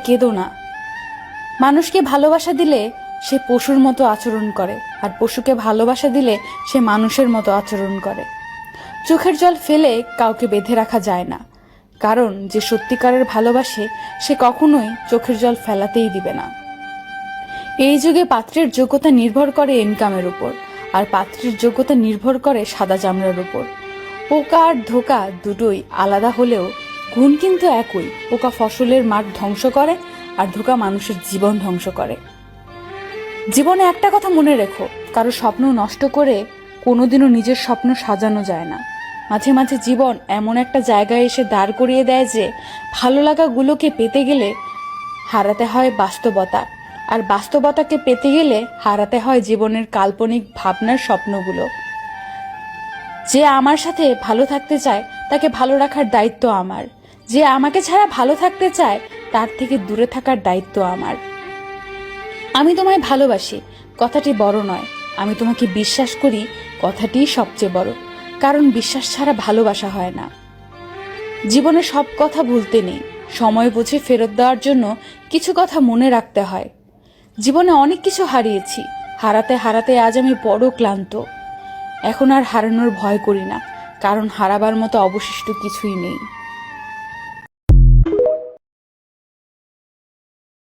কেঁদো না। মানুষকে ভালোবাসা দিলে সে পশুর মতো আচরণ করে, আর পশুকে ভালোবাসা দিলে সে মানুষের মতো আচরণ করে। চোখের জল ফেলে কাউকে বেঁধে রাখা যায় না, কারণ যে সত্যিকারের ভালোবাসে সে কখনোই চোখের জল ফেলাতেই দিবে না। এই যুগে পাত্রের যোগ্যতা নির্ভর করে ইনকামের উপর, আর পাত্রের যোগ্যতা নির্ভর করে সাদা চামড়ার উপর। পোকা আর ধোকা দুটোই আলাদা হলেও গুণ কিন্তু একই। পোকা ফসলের মাঠ ধ্বংস করে, আর ধোকা মানুষের জীবন ধ্বংস করে। জীবনে একটা কথা মনে রেখো, কারো স্বপ্ন নষ্ট করে কোনোদিনও নিজের স্বপ্ন সাজানো যায় না। মাঝে মাঝে জীবন এমন একটা জায়গায় এসে দাঁড় করিয়ে দেয় যে ভালো লাগাগুলোকে পেতে গেলে হারাতে হয় বাস্তবতা, আর বাস্তবতাকে পেতে গেলে হারাতে হয় জীবনের কাল্পনিক ভাবনার স্বপ্নগুলো। যে আমার সাথে ভালো থাকতে চায় তাকে ভালো রাখার দায়িত্ব আমার। যে আমাকে ছাড়া ভালো থাকতে চায় তার থেকে দূরে থাকার দায়িত্ব আমার। আমি তোমায় ভালোবাসি কথাটি বড় নয়, আমি তোমাকে বিশ্বাস করি কথাটিই সবচেয়ে বড়, কারণ বিশ্বাস ছাড়া ভালোবাসা হয় না। জীবনে সব কথা ভুলতে নেই, সময় বুঝে ফেরত দেওয়ার জন্য কিছু কথা মনে রাখতে হয়। জীবনে অনেক কিছু হারিয়েছি, হারাতে হারাতে আজ আমি বড় ক্লান্ত। এখন আর হারানোর ভয় করি না, কারণ হারাবার মতো অবশিষ্ট কিছুই নেই।